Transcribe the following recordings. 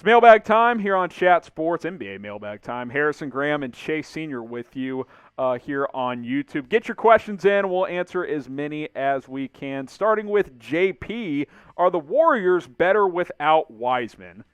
Mailbag time here on Chat Sports, NBA Mailbag time. Harrison Graham and Chase Sr. with you here on YouTube. Get your questions in. We'll answer as many as we can. Starting with JP, are the Warriors better without Wiseman?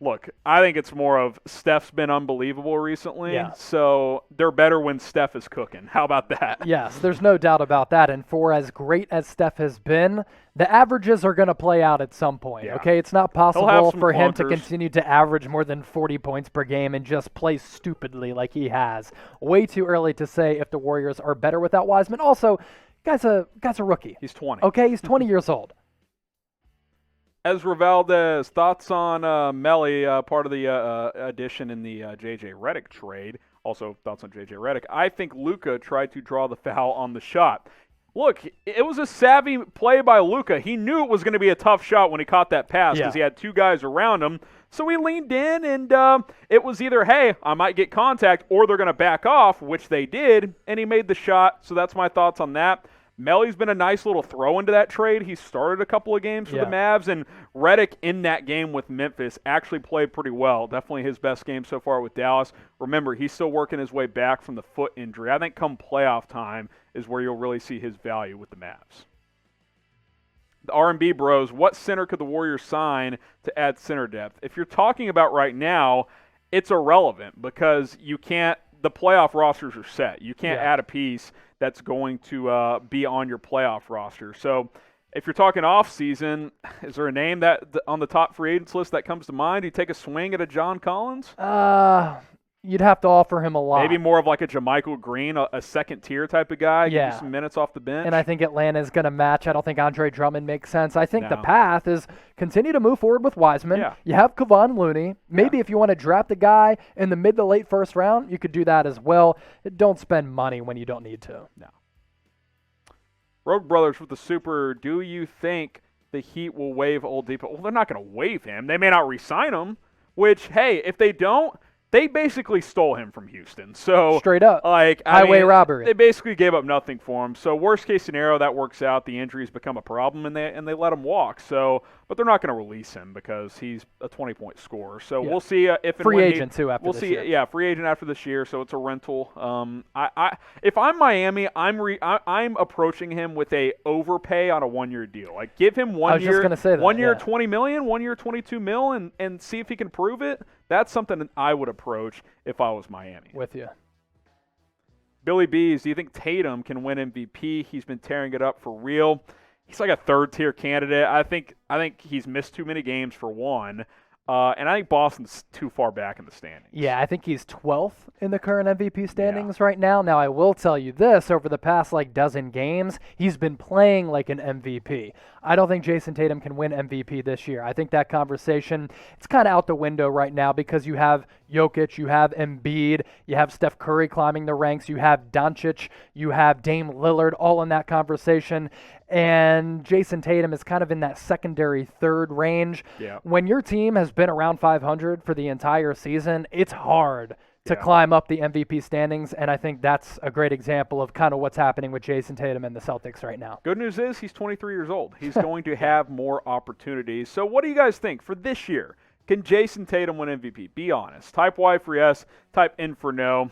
Look, I think it's more of Steph's been unbelievable recently, so they're better when Steph is cooking. How about that? Yes, there's no doubt about that. And for as great as Steph has been, the averages are going to play out at some point, okay? It's not possible for him to continue to average more than 40 points per game and just play stupidly like he has. Way too early to say if the Warriors are better without Wiseman. Also, guy's a rookie. He's 20. Okay, he's 20 years old. Ezra Valdez, thoughts on Melly, part of the addition in the JJ Redick trade. Also, thoughts on JJ Redick. I think Luka tried to draw the foul on the shot. Look, it was a savvy play by Luka. He knew it was going to be a tough shot when he caught that pass because he had two guys around him. So he leaned in, and it was either, hey, I might get contact, or they're going to back off, which they did, and he made the shot. So that's my thoughts on that. Melly's been a nice little throw into that trade. He started a couple of games for the Mavs, and Redick in that game with Memphis actually played pretty well. Definitely his best game so far with Dallas. Remember, he's still working his way back from the foot injury. I think come playoff time is where you'll really see his value with the Mavs. The R&B bros, what center could the Warriors sign to add center depth? If you're talking about right now, it's irrelevant because you can't – the playoff rosters are set. You can't add a piece that's going to be on your playoff roster. So if you're talking offseason, is there a name that on the top free agents list that comes to mind? Do you take a swing at a John Collins? You'd have to offer him a lot. Maybe more of like a JaMychal Green, a second-tier type of guy, give you some minutes off the bench. And I think Atlanta's going to match. I don't think Andre Drummond makes sense. I think the path is continue to move forward with Wiseman. Yeah. You have Kevon Looney. Maybe if you want to draft a guy in the mid to late first round, you could do that as well. Don't spend money when you don't need to. No. Road Brothers with the Super, do you think the Heat will waive Oladipo? Well, they're not going to waive him. They may not re-sign him, which, hey, if they don't, they basically stole him from Houston. So straight up, highway robbery. They basically gave up nothing for him. So worst case scenario, that works out. The injuries become a problem, and they let him walk. So, but they're not going to release him because he's a 20-point scorer. So we'll see if and free when agent too after this year. Yeah, free agent after this year. So it's a rental. If I'm Miami, I'm approaching him with a overpay on a 1-year deal. Like give him 1 year. I was just going to say that. 1 year, $20 million. 1 year, $22 million, and see if he can prove it. That's something that I would approach if I was Miami. With you. Billy Bees, do you think Tatum can win MVP? He's been tearing it up for real. He's like a third-tier candidate. I think he's missed too many games for one. And I think Boston's too far back in the standings. Yeah, I think he's 12th in the current MVP standings right now. Now, I will tell you this. Over the past, dozen games, he's been playing like an MVP. I don't think Jayson Tatum can win MVP this year. I think that conversation, it's kind of out the window right now because you have Jokic, you have Embiid, you have Steph Curry climbing the ranks, you have Doncic, you have Dame Lillard all in that conversation. And Jayson Tatum is kind of in that secondary third range. Yeah. When your team has been around 500 for the entire season, it's hard to climb up the MVP standings, and I think that's a great example of kind of what's happening with Jayson Tatum and the Celtics right now. Good news is he's 23 years old. He's going to have more opportunities. So what do you guys think for this year? Can Jayson Tatum win MVP? Be honest. Type Y for yes, type N for no.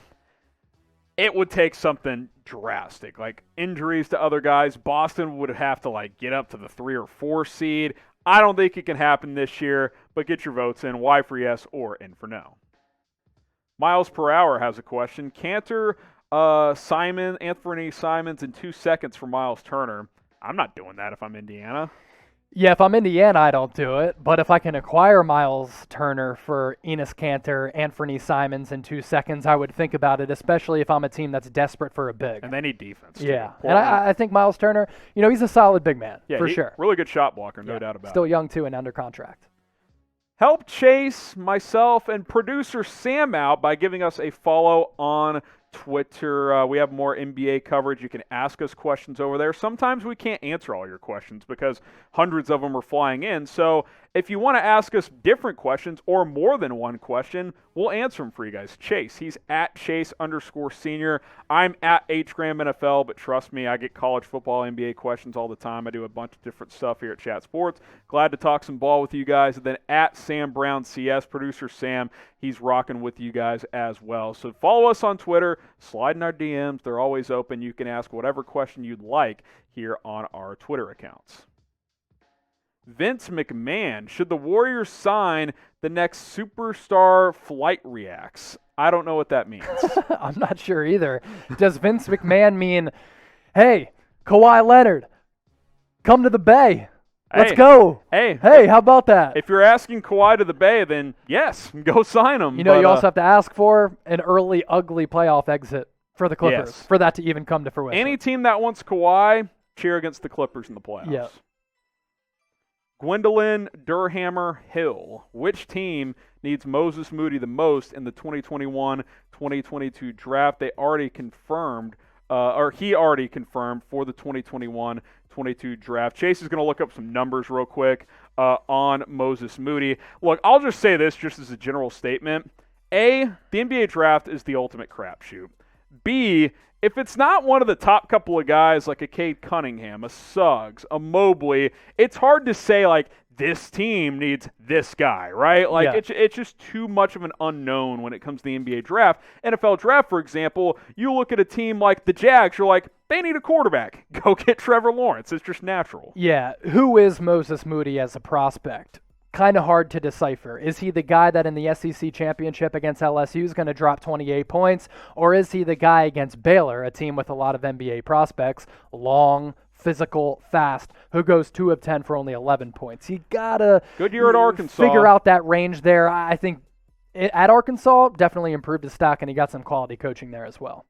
It would take something drastic, like injuries to other guys. Boston would have to get up to the 3 or 4 seed. I don't think it can happen this year, but get your votes in. Y for yes or N for no. Miles per hour has a question. Cantor, Anthony Simons in 2 seconds for Myles Turner. I'm not doing that if I'm Indiana. Yeah, if I'm Indiana, I don't do it. But if I can acquire Myles Turner for Enes Kanter, Anthony Simons in 2 seconds, I would think about it, especially if I'm a team that's desperate for a big. And they need defense, too. Yeah, and I think Myles Turner, he's a solid big man, for sure. Really good shot blocker, no doubt about it. Still young, too, and under contract. Help Chase, myself, and producer Sam out by giving us a follow on Twitter. We have more NBA coverage. You can ask us questions over there. Sometimes we can't answer all your questions because hundreds of them are flying in. So if you want to ask us different questions or more than one question, we'll answer them for you guys. Chase, he's at Chase_senior. I'm at HGramNFL, but trust me, I get college football, NBA questions all the time. I do a bunch of different stuff here at Chat Sports. Glad to talk some ball with you guys. And then at Sam Brown CS, producer Sam, he's rocking with you guys as well. So follow us on Twitter, slide in our DMs. They're always open. You can ask whatever question you'd like here on our Twitter accounts. Vince McMahon, should the Warriors sign the next superstar flight reacts? I don't know what that means. I'm not sure either. Does Vince McMahon mean, hey, Kawhi Leonard, come to the Bay. Let's go. Hey, how about that? If you're asking Kawhi to the Bay, then yes, go sign him. You know, you also have to ask for an early, ugly playoff exit for the Clippers for that to even come to fruition. Any team that wants Kawhi, cheer against the Clippers in the playoffs. Yeah. Gwendolyn Durhammer Hill. Which team needs Moses Moody the most in the 2021-2022 draft? They already confirmed, he already confirmed for the 2021-22 draft. Chase is going to look up some numbers real quick on Moses Moody. Look, I'll just say this just as a general statement. A, the NBA draft is the ultimate crapshoot. B, if it's not one of the top couple of guys like a Cade Cunningham, a Suggs, a Mobley, it's hard to say, like, this team needs this guy, right? Like, it's just too much of an unknown when it comes to the NBA draft. NFL draft, for example, you look at a team like the Jags, you're like, they need a quarterback. Go get Trevor Lawrence. It's just natural. Yeah. Who is Moses Moody as a prospect? Kind of hard to decipher. Is he the guy that in the SEC championship against LSU is going to drop 28 points? Or is he the guy against Baylor, a team with a lot of NBA prospects, long, physical, fast, who goes 2 of 10 for only 11 points? You got to good year at Arkansas. Figure out that range there. I think at Arkansas, definitely improved his stock, and he got some quality coaching there as well.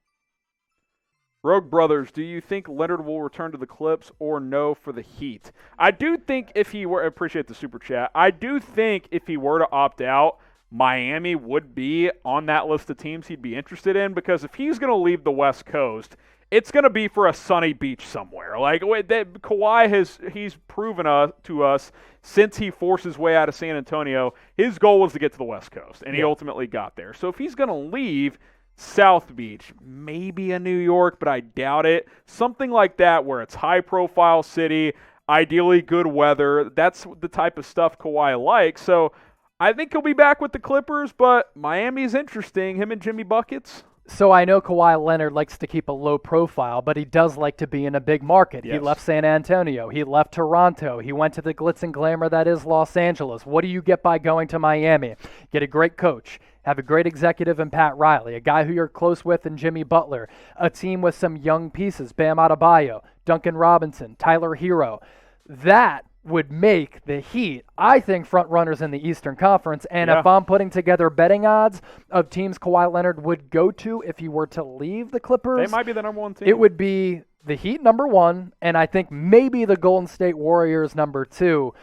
Rogue Brothers, do you think Leonard will return to the Clips or no for the Heat? I do think if he were, I appreciate the super chat, I do think if he were to opt out, Miami would be on that list of teams he'd be interested in, because if he's going to leave the West Coast, it's going to be for a sunny beach somewhere. Like, Kawhi he's proven to us since he forced his way out of San Antonio, his goal was to get to the West Coast, and he ultimately got there. So if he's going to leave South Beach, maybe a New York, but I doubt it. Something like that where it's high-profile city, ideally good weather. That's the type of stuff Kawhi likes. So I think he'll be back with the Clippers, but Miami's interesting. Him and Jimmy Buckets. So I know Kawhi Leonard likes to keep a low profile, but he does like to be in a big market. Yes. He left San Antonio. He left Toronto. He went to the glitz and glamour that is Los Angeles. What do you get by going to Miami? Get a great coach. Have a great executive in Pat Riley, a guy who you're close with in Jimmy Butler, a team with some young pieces, Bam Adebayo, Duncan Robinson, Tyler Hero. That would make the Heat, I think, front runners in the Eastern Conference. And if I'm putting together betting odds of teams Kawhi Leonard would go to if he were to leave the Clippers, they might be the number one team. It would be the Heat number 1, and I think maybe the Golden State Warriors number 2.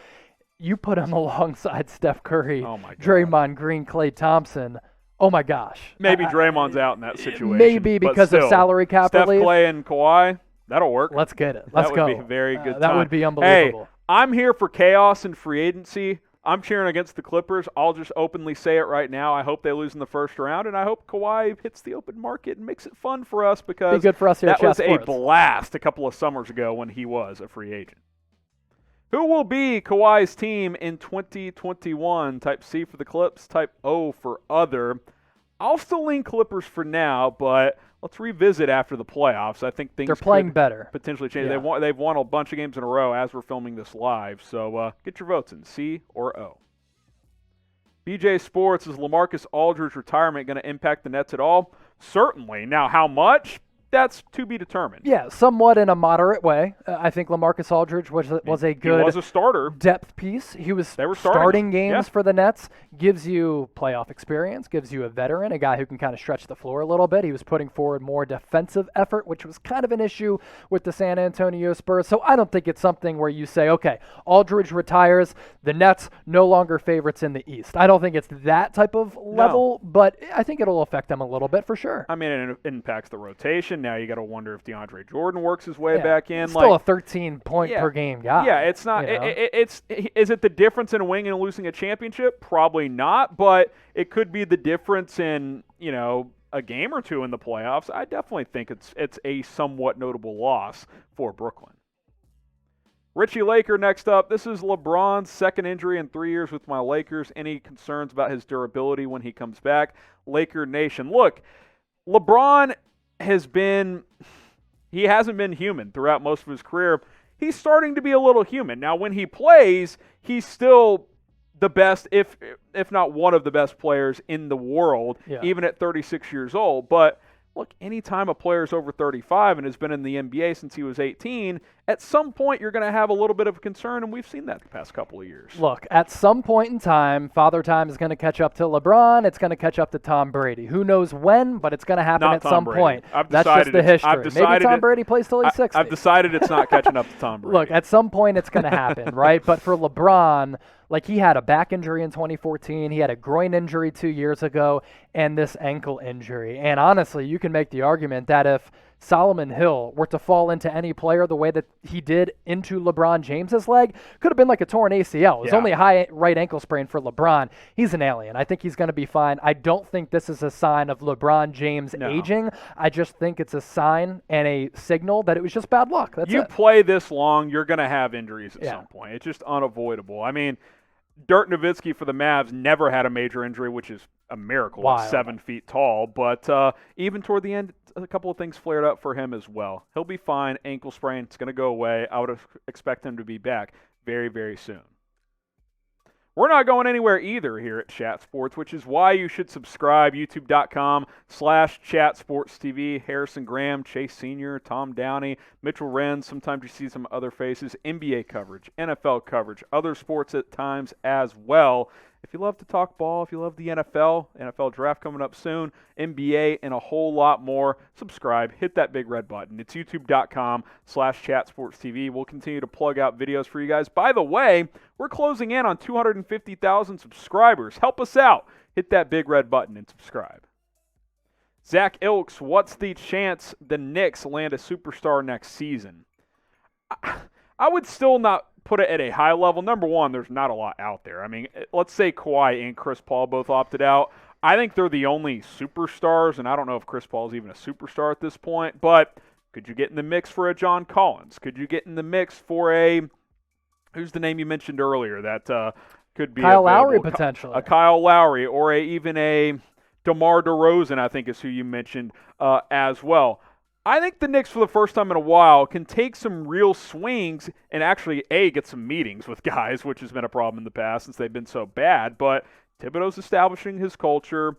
You put him alongside Steph Curry, Draymond Green, Klay Thompson. Oh, my gosh. Maybe Draymond's out in that situation. Maybe because of salary cap relief. Steph, Klay, and Kawhi, that'll work. Let's get it. Let's go. That would be a very good time. That would be unbelievable. Hey, I'm here for chaos and free agency. I'm cheering against the Clippers. I'll just openly say it right now. I hope they lose in the first round, and I hope Kawhi hits the open market and makes it fun for us, because be good for us here that was a blast a couple of summers ago when he was a free agent. Who will be Kawhi's team in 2021? Type C for the Clips, type O for other. I'll still lean Clippers for now, but let's revisit after the playoffs. I think things they're playing better. Potentially change. Yeah. They've won a bunch of games in a row as we're filming this live. So get your votes in, C or O. BJ Sports, is LaMarcus Aldridge retirement going to impact the Nets at all? Certainly. Now, how much? That's to be determined. Yeah, somewhat in a moderate way. I think LaMarcus Aldridge was a good he was a starter. Depth piece. He was starting starting games for the Nets. Gives you playoff experience, gives you a veteran, a guy who can kind of stretch the floor a little bit. He was putting forward more defensive effort, which was kind of an issue with the San Antonio Spurs. So I don't think it's something where you say, okay, Aldridge retires, the Nets no longer favorites in the East. I don't think it's that type of level, but I think it'll affect them a little bit for sure. I mean, it impacts the rotation. rotation. Now you got to wonder if DeAndre Jordan works his way back in. Still a 13-point per game guy. Yeah, it's not. Is it the difference in winning and losing a championship? Probably not, but it could be the difference in a game or two in the playoffs. I definitely think it's a somewhat notable loss for Brooklyn. Richie Laker next up. This is LeBron's second injury in 3 years with my Lakers. Any concerns about his durability when he comes back? Laker Nation. Look, LeBron hasn't been human throughout most of his career. He's starting to be a little human. Now, when he plays, he's still the best, if not one of the best players in the world, even at 36 years old. But look, anytime a player's over 35 and has been in the NBA since he was 18, at some point you're going to have a little bit of a concern, and we've seen that the past couple of years. Look, at some point in time, Father Time is going to catch up to LeBron. It's going to catch up to Tom Brady. Who knows when, but it's going to happen at some point. That's just the history. Maybe Tom Brady plays till he's 60. I've decided it's not catching up to Tom Brady. Look, at some point it's going to happen, right? But for LeBron, like, he had a back injury in 2014, he had a groin injury 2 years ago, and this ankle injury. And honestly, you can make the argument that if Solomon Hill were to fall into any player the way that he did into LeBron James's leg, could have been like a torn ACL. It was only a high right ankle sprain for LeBron. He's an alien. I think he's going to be fine. I don't think this is a sign of LeBron James aging. I just think it's a sign and a signal that it was just bad luck. That's it. Play this long, you're going to have injuries at some point. It's just unavoidable. I mean, Dirk Nowitzki for the Mavs never had a major injury, which is a miracle. At 7 feet tall. But even toward the end, a couple of things flared up for him as well. He'll be fine. Ankle sprain, it's going to go away. I would expect him to be back very, very soon. We're not going anywhere either here at Chat Sports, which is why you should subscribe. YouTube.com/ChatSportsTV. Harrison Graham, Chase Sr., Tom Downey, Mitchell Wren. Sometimes you see some other faces. NBA coverage, NFL coverage, other sports at times as well. If you love to talk ball, if you love the NFL draft coming up soon, NBA, and a whole lot more, subscribe. Hit that big red button. It's youtube.com/ChatSportsTV. We'll continue to plug out videos for you guys. By the way, we're closing in on 250,000 subscribers. Help us out. Hit that big red button and subscribe. Zach Ilks, what's the chance the Knicks land a superstar next season? I would still not put it at a high level. Number one, there's not a lot out there. I mean, let's say Kawhi and Chris Paul both opted out. I think they're the only superstars, and I don't know if Chris Paul is even a superstar at this point, but could you get in the mix for a John Collins? Could you get in the mix for who's the name you mentioned earlier that could be Kyle Lowry potentially. A Kyle Lowry, or even a DeMar DeRozan, I think is who you mentioned as well. I think the Knicks, for the first time in a while, can take some real swings and actually, get some meetings with guys, which has been a problem in the past since they've been so bad. But Thibodeau's establishing his culture.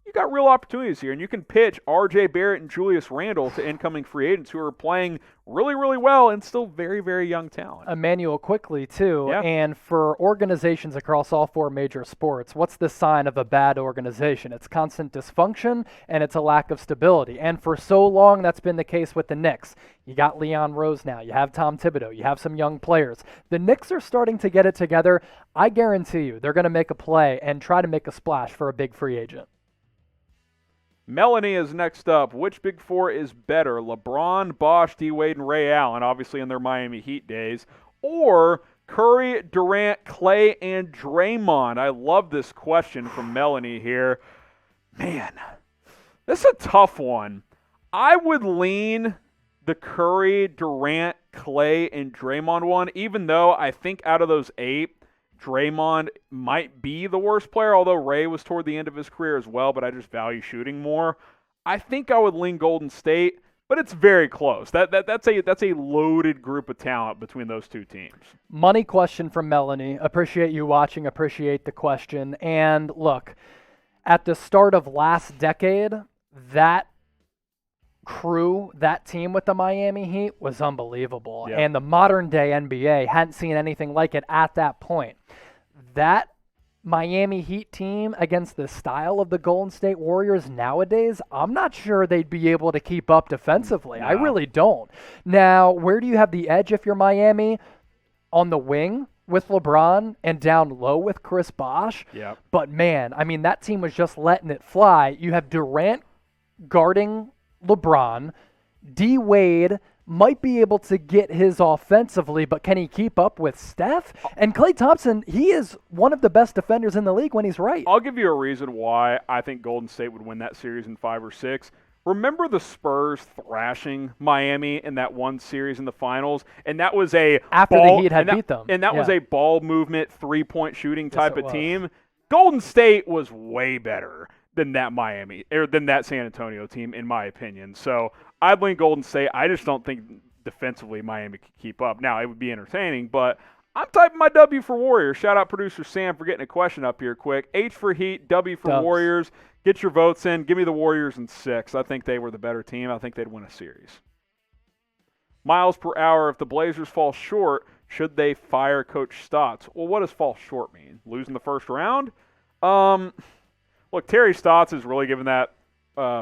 You got real opportunities here, and you can pitch R.J. Barrett and Julius Randle to incoming free agents who are playing really, really well and still very, very young talent. Emmanuel quickly, too. Yeah. And for organizations across all four major sports, what's the sign of a bad organization? It's constant dysfunction, and it's a lack of stability. And for so long, that's been the case with the Knicks. You got Leon Rose now. You have Tom Thibodeau. You have some young players. The Knicks are starting to get it together. I guarantee you they're going to make a play and try to make a splash for a big free agent. Melanie is next up. Which Big Four is better? LeBron, Bosh, D-Wade, and Ray Allen, obviously in their Miami Heat days, or Curry, Durant, Clay, and Draymond? I love this question from Melanie here. Man, this is a tough one. I would lean the Curry, Durant, Clay, and Draymond one, even though I think out of those 8, Draymond might be the worst player, although Ray was toward the end of his career as well, but I just value shooting more. I think I would lean Golden State, but it's very close. That's a loaded group of talent between those two teams. Money question from Melanie. Appreciate you watching, appreciate the question. And look, at the start of last decade, that crew, that team with the Miami Heat was unbelievable. Yeah. And the modern day NBA hadn't seen anything like it at that point. That Miami Heat team against the style of the Golden State Warriors nowadays, I'm not sure they'd be able to keep up defensively. No. I really don't. Now, where do you have the edge if you're Miami? On the wing with LeBron and down low with Chris Bosh. Yep. But man, I mean, that team was just letting it fly. You have Durant guarding LeBron. D-Wade might be able to get his offensively, but can he keep up with Steph? And Klay Thompson, he is one of the best defenders in the league when he's right. I'll give you a reason why I think Golden State would win that series in 5 or 6. Remember the Spurs thrashing Miami in that one series in the finals? And that was after the Heat had beat them. And that was a ball movement, three-point shooting type of was. team. Golden State was way better than that than that San Antonio team, in my opinion. So I'd lean Golden State. I just don't think defensively Miami could keep up. Now, it would be entertaining, but I'm typing my W for Warriors. Shout out producer Sam for getting a question up here quick. H for Heat, W for Dubs. Warriors. Get your votes in. Give me the Warriors in 6. I think they were the better team. I think they'd win a series. Miles per hour. If the Blazers fall short, should they fire Coach Stotz? Well, what does fall short mean? Losing the first round? Look, Terry Stotz has really given that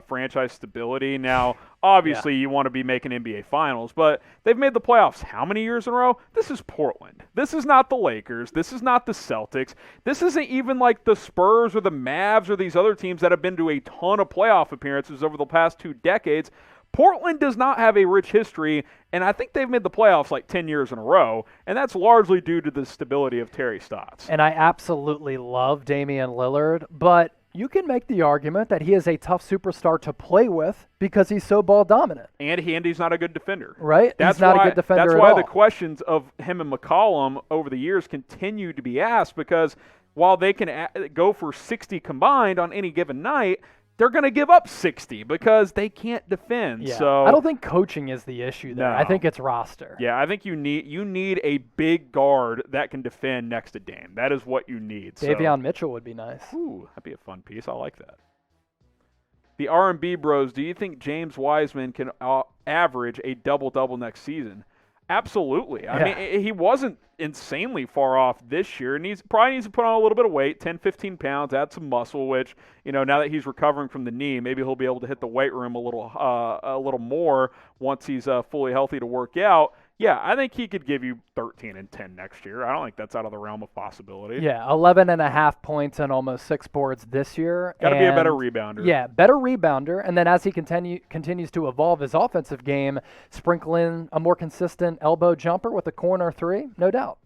franchise stability. Now, obviously, you want to be making NBA Finals, but they've made the playoffs how many years in a row? This is Portland. This is not the Lakers. This is not the Celtics. This isn't even like the Spurs or the Mavs or these other teams that have been to a ton of playoff appearances over the past 2 decades. Portland does not have a rich history, and I think they've made the playoffs like 10 years in a row, and that's largely due to the stability of Terry Stotz. And I absolutely love Damian Lillard, but you can make the argument that he is a tough superstar to play with because he's so ball dominant. And he's not a good defender. Right? He's not a good defender That's at why all. the questions of him and McCollum over the years continue to be asked, because while they can go for 60 combined on any given night, they're going to give up 60 because they can't defend. Yeah. So I don't think coaching is the issue there. No. I think it's roster. Yeah, I think you need a big guard that can defend next to Dame. That is what you need. Davion Mitchell would be nice. Ooh, that'd be a fun piece. I like that. The R&B Bros, do you think James Wiseman can average a double-double next season? Absolutely. I mean, he wasn't insanely far off this year, and he probably needs to put on a little bit of weight, 10, 15 pounds, add some muscle, which, now that he's recovering from the knee, maybe he'll be able to hit the weight room a little more once he's fully healthy to work out. Yeah, I think he could give you 13 and 10 next year. I don't think that's out of the realm of possibility. Yeah, 11.5 points and almost 6 boards this year. Got to be a better rebounder. Yeah, better rebounder. And then as he continues to evolve his offensive game, sprinkle in a more consistent elbow jumper with a corner 3, no doubt.